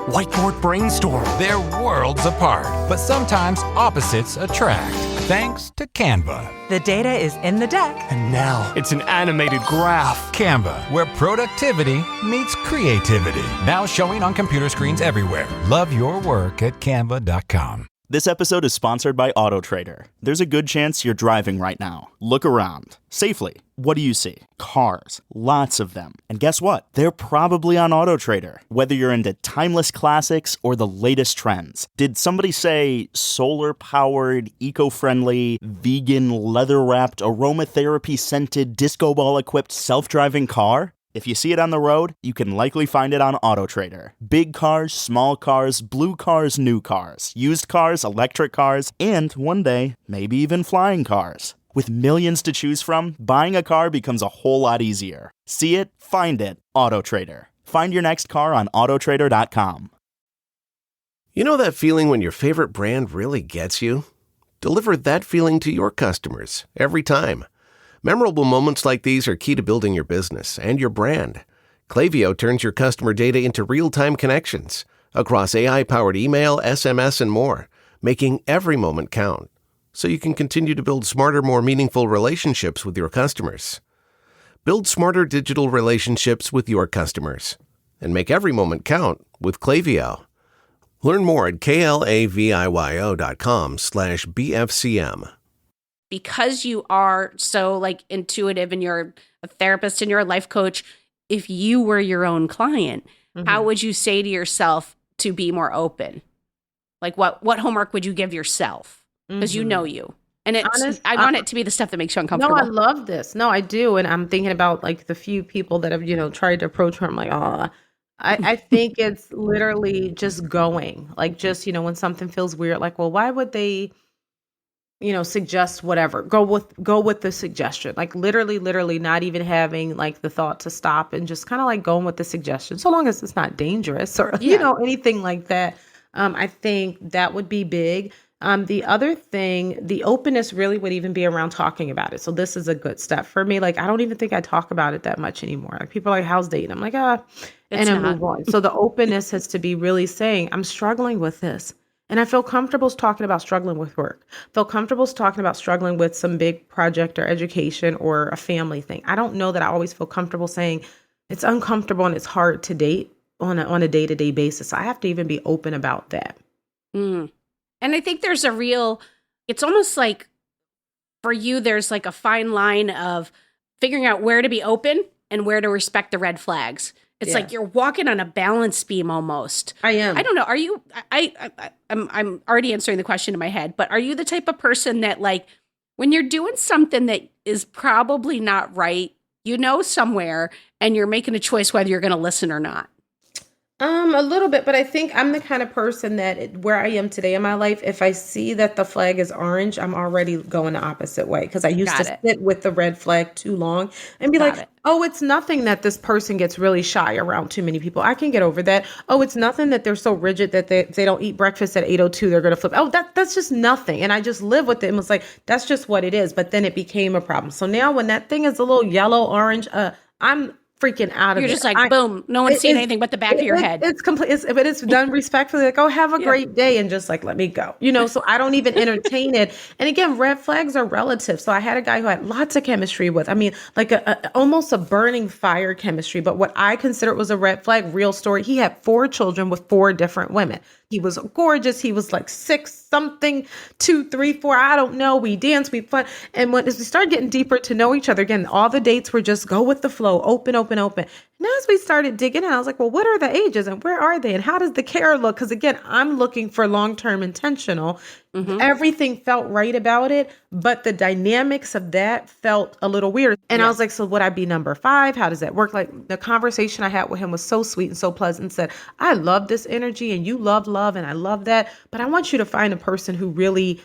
Whiteboard brainstorm. They're worlds apart, but sometimes opposites attract. Thanks to Canva. The data is in the deck. And now it's an animated graph. Canva, where productivity meets creativity. Now showing on computer screens everywhere. Love your work at canva.com. This episode is sponsored by AutoTrader. There's a good chance you're driving right now. Look around. Safely. What do you see? Cars. Lots of them. And guess what? They're probably on AutoTrader. Whether you're into timeless classics or the latest trends. Did somebody say solar-powered, eco-friendly, vegan, leather-wrapped, aromatherapy-scented, disco ball-equipped, self-driving car? If you see it on the road, you can likely find it on AutoTrader. Big cars, small cars, blue cars, new cars, used cars, electric cars, and one day, maybe even flying cars. With millions to choose from, buying a car becomes a whole lot easier. See it, find it, AutoTrader. Find your next car on autotrader.com. You know that feeling when your favorite brand really gets you? Deliver that feeling to your customers every time. Memorable moments like these are key to building your business and your brand. Klaviyo turns your customer data into real-time connections across AI-powered email, SMS, and more, making every moment count so you can continue to build smarter, more meaningful relationships with your customers. Build smarter digital relationships with your customers and make every moment count with Klaviyo. Learn more at klaviyo.com/BFCM. Because you are so like intuitive and you're a therapist and you're a life coach, if you were your own client, how would you say to yourself to be more open? Like what homework would you give yourself? Because you know you. And I want it to be the stuff that makes you uncomfortable. No, I love this. No, I do. And I'm thinking about like the few people that have, tried to approach her. I'm like, I think it's literally just going. Like just, when something feels weird, like, well, why would they suggest whatever, go with the suggestion, like literally not even having like the thought to stop and just kind of like going with the suggestion, so long as it's not dangerous or, anything like that. I think that would be big. The other thing, the openness really would even be around talking about it. So this is a good step for me. Like, I don't even think I talk about it that much anymore. Like people are like, how's dating? I'm like, and I move on. So the openness has to be really saying, I'm struggling with this. And I feel comfortable talking about struggling with work. Feel comfortable talking about struggling with some big project or education or a family thing. I don't know that I always feel comfortable saying it's uncomfortable and it's hard to date on a day-to-day basis. I have to even be open about that. And I think there's it's almost like for you, there's like a fine line of figuring out where to be open and where to respect the red flags. It's like you're walking on a balance beam almost. I am. I don't know. Are you? I'm already answering the question in my head. But are you the type of person that like when you're doing something that is probably not right, somewhere, and you're making a choice whether you're going to listen or not? A little bit, but I think I'm the kind of person that where I am today in my life, if I see that the flag is orange, I'm already going the opposite way because I used to sit with the red flag too long and be oh, it's nothing that this person gets really shy around too many people. I can get over that. Oh, it's nothing that they're so rigid that they don't eat breakfast at 8:02. They're going to flip. Oh, that's just nothing. And I just live with it and was like, that's just what it is. But then it became a problem. So now when that thing is a little yellow, orange, I'm freaking out of it. You're just like, boom, no one's seeing anything but the back of your head. It's complete, but it's done respectfully, like, oh, have a great day, and just like, let me go. So I don't even entertain it. And again, red flags are relative. So I had a guy who had lots of chemistry with, like almost a burning fire chemistry, but what I considered was a red flag, real story. He had 4 children with 4 different women. He was gorgeous. He was like 6 something, 2, 3, 4. I don't know. We danced, we fun. And as we started getting deeper to know each other, again, all the dates were just go with the flow, open. And as we started digging in, I was like, well, what are the ages and where are they? And how does the care look? Because again, I'm looking for long-term intentional. Everything felt right about it, but the dynamics of that felt a little weird. And I was like, so would I be number 5? How does that work? Like the conversation I had with him was so sweet and so pleasant. Said, I love this energy and you love love, and I love that. But I want you to find a person who really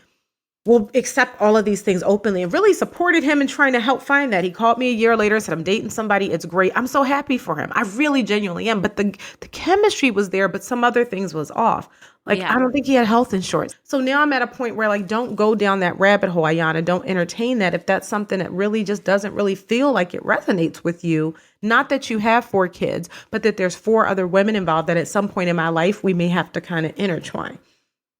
will accept all of these things openly, and really supported him in trying to help find that. He called me a year later and said, I'm dating somebody. It's great. I'm so happy for him. I really genuinely am. But the chemistry was there, but some other things was off. Like, I don't think he had health insurance. So now I'm at a point where, like, don't go down that rabbit hole, Ayana. Don't entertain that if that's something that really just doesn't really feel like it resonates with you. Not that you have 4 kids, but that there's 4 other women involved that at some point in my life, we may have to kind of intertwine.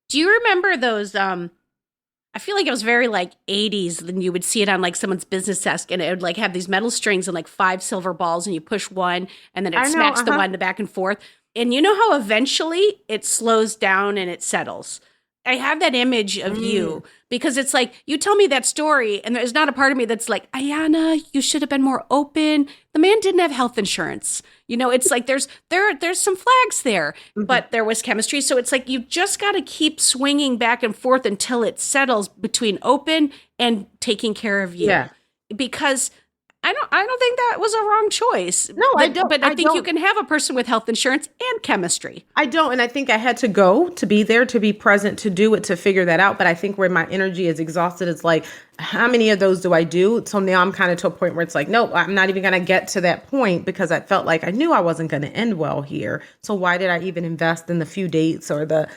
Do you remember those, I feel like it was very like 80s, then you would see it on like someone's business desk, and it would like have these metal strings and like 5 silver balls, and you push one and then it smacks the one back and forth. And you know how eventually it slows down and it settles? I have that image of you because it's like, you tell me that story and there's not a part of me that's like, Ayana, you should have been more open. The man didn't have health insurance. You know, it's like there's some flags there, but there was chemistry. So it's like you just got to keep swinging back and forth until it settles between open and taking care of you. Yeah. Because I don't think that was a wrong choice. No, I don't. But I think you can have a person with health insurance and chemistry. I don't. And I think I had to go to be there, to be present, to do it, to figure that out. But I think where my energy is exhausted, it's like, how many of those do I do? So now I'm kind of to a point where it's like, no, I'm not even going to get to that point because I felt like I knew I wasn't going to end well here. So why did I even invest in the few dates or the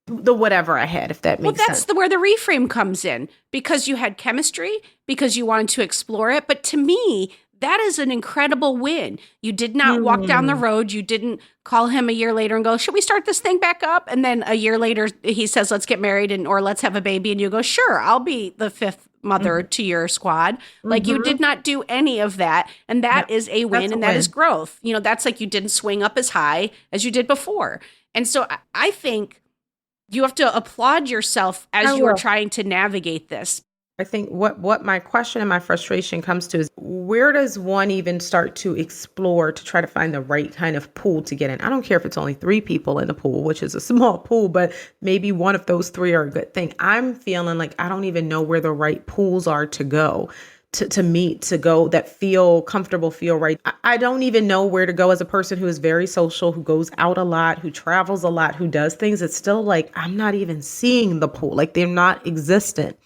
whatever I had, if that makes sense. Well, that's where the reframe comes in, because you had chemistry, because you wanted to explore it. But to me, that is an incredible win. You did not walk down the road. You didn't call him a year later and go, should we start this thing back up? And then a year later, he says, let's get married or let's have a baby. And you go, sure, I'll be the 5th mother to your squad. Like you did not do any of that. And that is a win, and that is growth. You know, that's like you didn't swing up as high as you did before. And so I think you have to applaud yourself as you are trying to navigate this. I think what my question and my frustration comes to is, where does one even start to explore to try to find the right kind of pool to get in? I don't care if it's only 3 people in the pool, which is a small pool, but maybe one of those 3 are a good thing. I'm feeling like I don't even know where the right pools are to go. To meet, to go, that feel comfortable, feel right. I don't even know where to go as a person who is very social, who goes out a lot, who travels a lot, who does things. It's still like, I'm not even seeing the pool. Like they're not existent.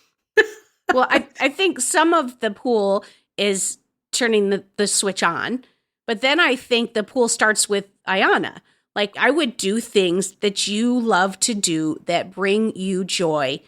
Well, I think some of the pool is turning the switch on, but then I think the pool starts with Ayana. Like I would do things that you love to do that bring you joy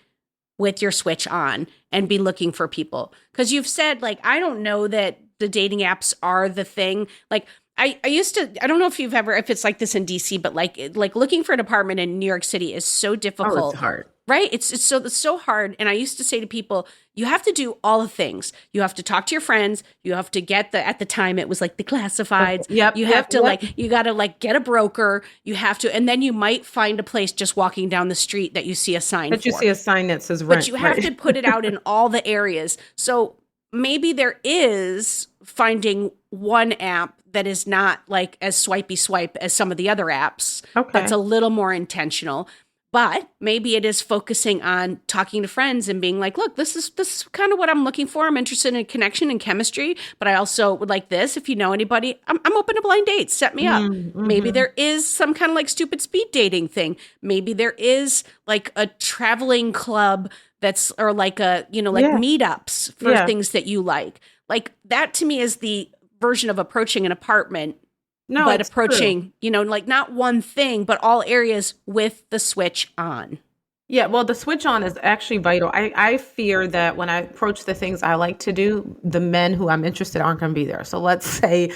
with your switch on, and be looking for people. Because you've said, like, I don't know that the dating apps are the thing. Like, I used to, I don't know if it's like this in DC, but like looking for an apartment in New York City is so difficult. Oh, it's hard. Right? It's so hard. And I used to say to people, you have to do all the things. You have to talk to your friends. You have to get at the time it was like the classifieds. You have to you got to like get a broker. You have to, and then you might find a place just walking down the street that you see a sign you see a sign that says rent. But you have to put it out in all the areas. So maybe there is finding one app that is not like as swipey swipe as some of the other apps. Okay. That's a little more intentional. But maybe it is focusing on talking to friends and being like, look, this is kind of what I'm looking for. I'm interested in connection and chemistry, but I also would like this. If you know anybody, I'm open to blind dates. Set me up. Maybe there is some kind of like stupid speed dating thing. Maybe there is like a traveling club that's, or like a, meetups for things that you like. Like that to me is the version of approaching an apartment. No, but approaching, like not one thing, but all areas with the switch on. Yeah, well, the switch on is actually vital. I fear that when I approach the things I like to do, the men who I'm interested aren't going to be there. So let's say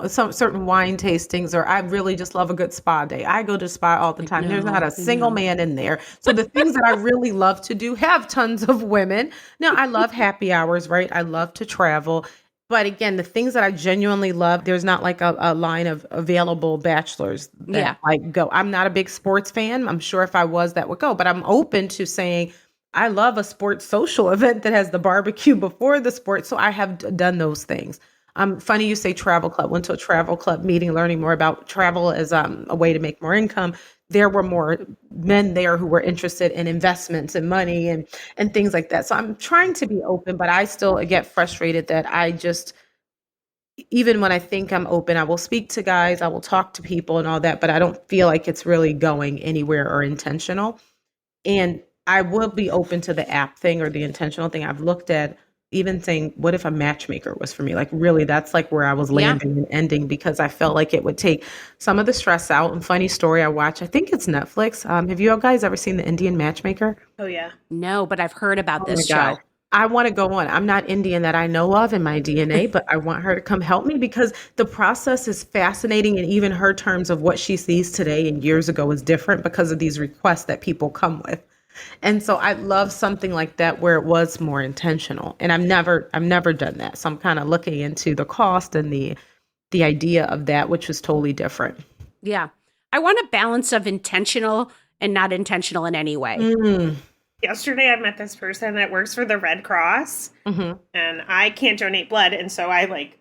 some certain wine tastings, or I really just love a good spa day. I go to spa all the time. There's not a single man in there. So the things that I really love to do have tons of women. Now, I love happy hours, right? I love to travel. But again, the things that I genuinely love, there's not like a line of available bachelors that like go. I'm not a big sports fan. I'm sure if I was, that would go. But I'm open to saying, I love a sports social event that has the barbecue before the sport. So I have done those things. Funny you say travel club. Went to a travel club meeting, learning more about travel as a way to make more income. There were more men there who were interested in investments and money and things like that. So I'm trying to be open, but I still get frustrated that even when I think I'm open, I will speak to guys, I will talk to people and all that, but I don't feel like it's really going anywhere or intentional. And I will be open to the app thing or the intentional thing. I've looked at even saying, what if a matchmaker was for me? Like, really, that's like where I was landing and ending, because I felt like it would take some of the stress out. And funny story, I think it's Netflix. Have you guys ever seen The Indian Matchmaker? Oh, yeah. No, but I've heard about Oh my this show. God. I want to go on. I'm not Indian that I know of in my DNA, but I want her to come help me because the process is fascinating. And even her terms of what she sees today and years ago is different because of these requests that people come with. And so I love something like that where it was more intentional. And I've never done that. So I'm kind of looking into the cost and the idea of that, which was totally different. Yeah. I want a balance of intentional and not intentional in any way. Yesterday, I met this person that works for the Red Cross, and I can't donate blood. And so I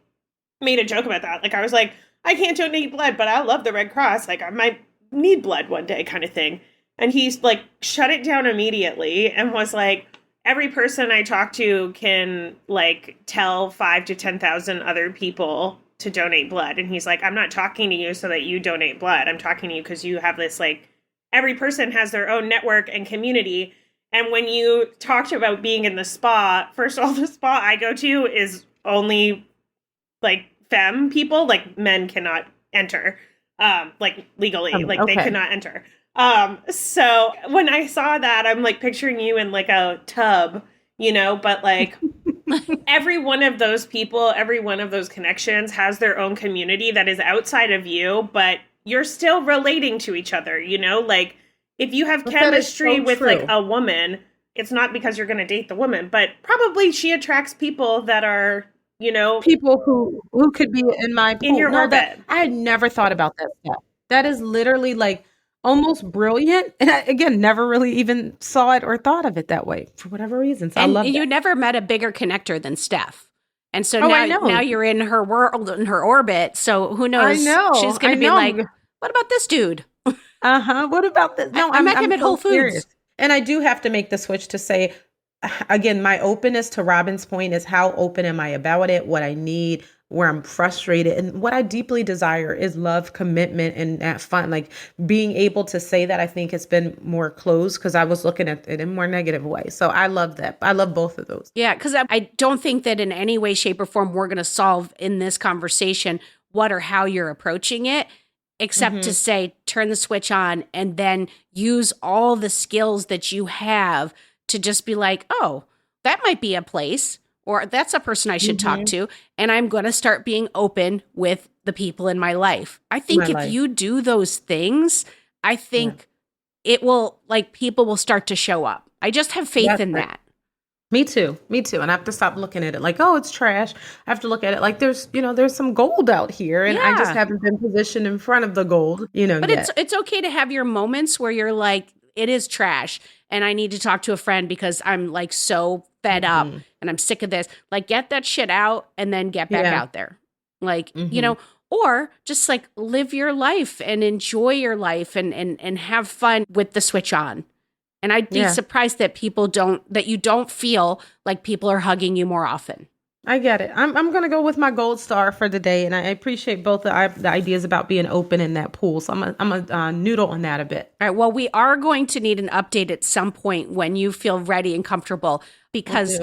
made a joke about that. Like, I was like, I can't donate blood, but I love the Red Cross. Like, I might need blood one day kind of thing. And he's like, shut it down immediately and was like, every person I talk to can like tell 5 to 10,000 other people to donate blood. And he's like, I'm not talking to you so that you donate blood. I'm talking to you because you have this, like, every person has their own network and community. And when you talked about being in the spa, first of all, the spa I go to is only like femme people, like men cannot enter, like legally, like they cannot enter. So when I saw that, I'm like picturing you in like a tub, you know, but like every one of those people, every one of those connections has their own community that is outside of you, but you're still relating to each other, you know, like if you have chemistry with like a woman, it's not because you're going to date the woman, but probably she attracts people that are, you know, people who could be in my pool. In your orbit. I had never thought about that stuff. That is literally like almost brilliant. And I, again, never really even saw it or thought of it that way for whatever reason. So I love you that. never met a bigger connector than Steph. And so now you're in her world, in her orbit. So who knows? I know. She's going to be like, what about this dude? What about this? No, I met him at Whole Foods. Serious. And I do have to make the switch to say, again, my openness, to Robin's point, is how open am I about it, what I need, where I'm frustrated. And what I deeply desire is love, commitment, and that fun. Like being able to say that, I think it's been more closed because I was looking at it in a more negative way. So I love that. I love both of those. Yeah, because I don't think that in any way, shape, or form we're going to solve in this conversation what or how you're approaching it, except to say, turn the switch on and then use all the skills that you have to just be like, oh, that might be a place, or that's a person I should talk to. And I'm going to start being open with the people in my life. I think if you do those things, I think it will, like, people will start to show up. I just have faith in that. Me too. And I have to stop looking at it like, oh, it's trash. I have to look at it like there's some gold out here, and I just haven't been positioned in front of the gold, But yet. it's okay to have your moments where you're like, it is trash, and I need to talk to a friend because I'm like so fed up and I'm sick of this. Like, get that shit out and then get back out there. Like, or just like live your life and enjoy your life and have fun with the switch on. And I'd be surprised that you don't feel like people are hugging you more often. I get it. I'm going to go with my gold star for the day. And I appreciate both the ideas about being open in that pool. So I'm a noodle on that a bit. All right. Well, we are going to need an update at some point when you feel ready and comfortable because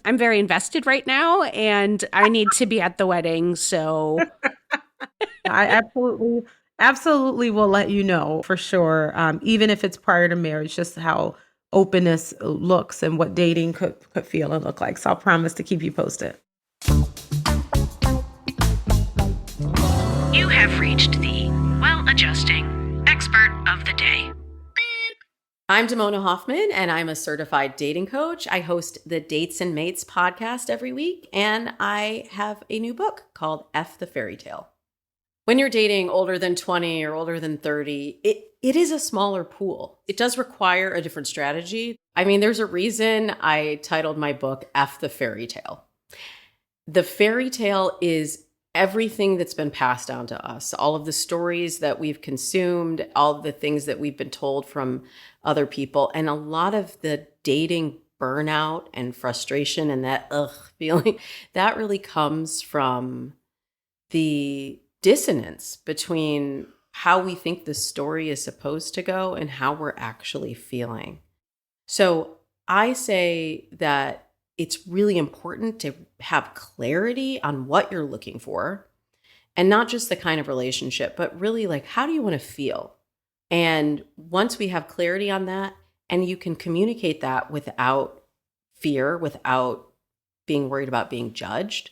I'm very invested right now and I need to be at the wedding. So I absolutely will let you know for sure. Even if it's prior to marriage, just how openness looks and what dating could feel and look like. So I'll promise to keep you posted. You have reached the well-adjusting expert of the day. I'm Damona Hoffman, and I'm a certified dating coach. I host the Dates and Mates podcast every week, and I have a new book called F the Fairy Tale. When you're dating older than 20 or older than 30, it is a smaller pool. It does require a different strategy. I mean, there's a reason I titled my book F the Fairy Tale. The fairy tale is everything that's been passed down to us, all of the stories that we've consumed, all of the things that we've been told from other people, and a lot of the dating burnout and frustration and that feeling, that really comes from the dissonance between how we think the story is supposed to go and how we're actually feeling. So I say that it's really important to have clarity on what you're looking for, and not just the kind of relationship, but really like, how do you want to feel? And once we have clarity on that, and you can communicate that without fear, without being worried about being judged,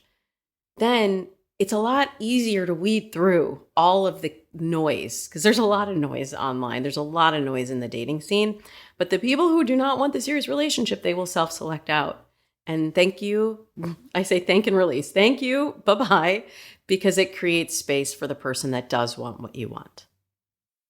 then it's a lot easier to weed through all of the noise, because there's a lot of noise online. There's a lot of noise in the dating scene. But the people who do not want the serious relationship, they will self-select out. And thank you. I say thank and release. Thank you. Bye-bye. Because it creates space for the person that does want what you want.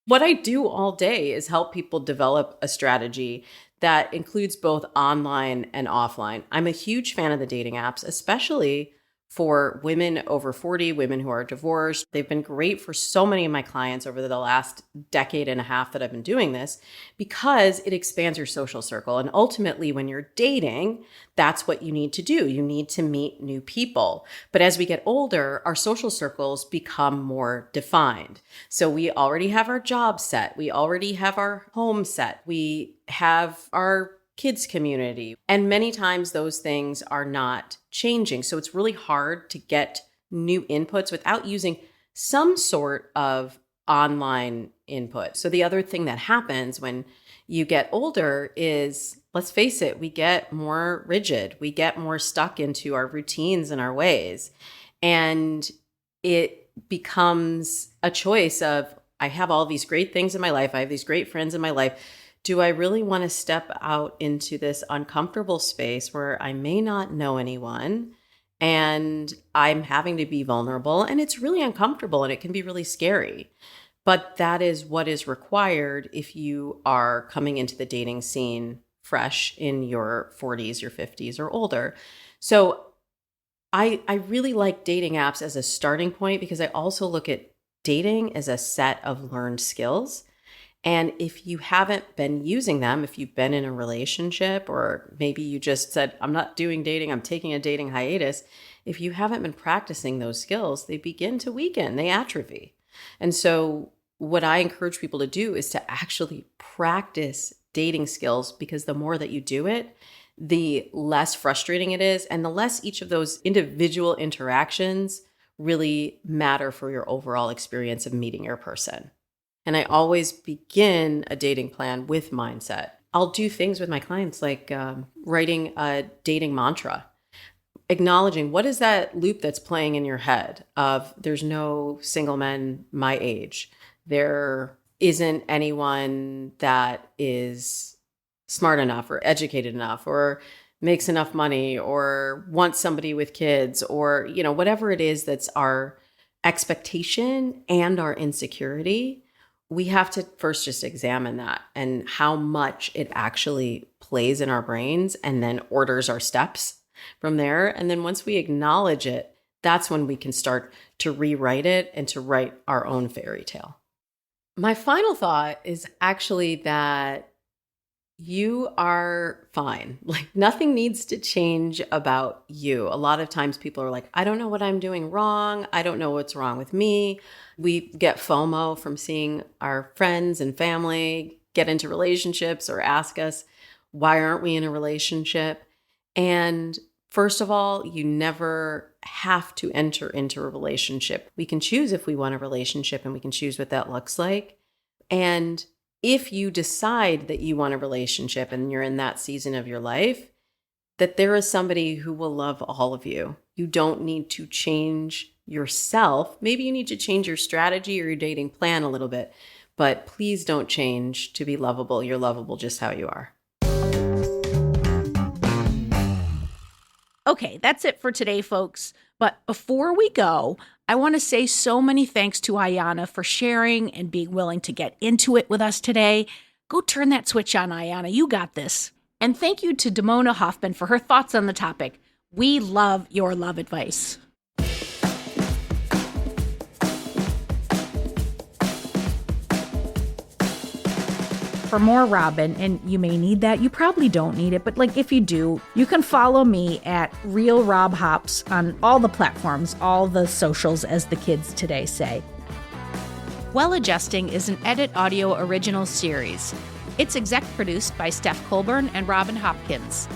What I do all day is help people develop a strategy that includes both online and offline. I'm a huge fan of the dating apps, especially for women over 40, women who are divorced. They've been great for so many of my clients over the last decade and a half that I've been doing this, because it expands your social circle. And ultimately, when you're dating, that's what you need to do. You need to meet new people. But as we get older, our social circles become more defined. So we already have our job set. We already have our home set. We have our kids community. And many times those things are not changing. So it's really hard to get new inputs without using some sort of online input. So the other thing that happens when you get older is, let's face it, we get more rigid. We get more stuck into our routines and our ways. And it becomes a choice of, I have all these great things in my life. I have these great friends in my life. Do I really want to step out into this uncomfortable space where I may not know anyone and I'm having to be vulnerable, and it's really uncomfortable and it can be really scary? But that is what is required if you are coming into the dating scene fresh in your 40s, your 50s, or older. So I really like dating apps as a starting point, because I also look at dating as a set of learned skills. And if you haven't been using them, if you've been in a relationship, or maybe you just said, I'm not doing dating, I'm taking a dating hiatus. If you haven't been practicing those skills, they begin to weaken, they atrophy. And so what I encourage people to do is to actually practice dating skills, because the more that you do it, the less frustrating it is, and the less each of those individual interactions really matter for your overall experience of meeting your person. And I always begin a dating plan with mindset. I'll do things with my clients like writing a dating mantra, acknowledging what is that loop that's playing in your head of, there's no single men my age. There isn't anyone that is smart enough or educated enough or makes enough money or wants somebody with kids, or, you know, whatever it is that's our expectation and our insecurity. We have to first just examine that and how much it actually plays in our brains, and then orders our steps from there. And then once we acknowledge it, that's when we can start to rewrite it and to write our own fairy tale. My final thought is actually that you are fine. Like, nothing needs to change about you. A lot of times people are like, I don't know what I'm doing wrong. I don't know what's wrong with me. We get FOMO from seeing our friends and family get into relationships or ask us, why aren't we in a relationship? And first of all, you never have to enter into a relationship. We can choose if we want a relationship, and we can choose what that looks like. And if you decide that you want a relationship and you're in that season of your life, that there is somebody who will love all of you. You don't need to change yourself. Maybe you need to change your strategy or your dating plan a little bit, but please don't change to be lovable. You're lovable just how you are. Okay, that's it for today, folks. But before we go, I want to say so many thanks to Ayana for sharing and being willing to get into it with us today. Go turn that switch on, Ayana. You got this. And thank you to Damona Hoffman for her thoughts on the topic. We love your love advice. for more Robin, and you may need that. You probably don't need it, but like if you do, you can follow me at Real Rob Hops on all the platforms, all the socials, as the kids today say. Well Adjusting is an Edit Audio original series. It's exec produced by Steph Colburn and Robin Hopkins.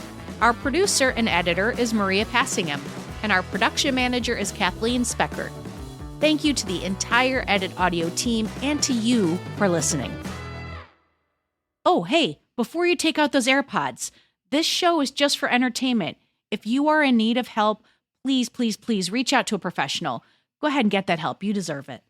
Our producer and editor is Maria Passingham, and our production manager is Kathleen Speckert. Thank you to the entire Edit Audio team and to you for listening. Oh, hey, before you take out those AirPods, this show is just for entertainment. If you are in need of help, please, please, please reach out to a professional. Go ahead and get that help. You deserve it.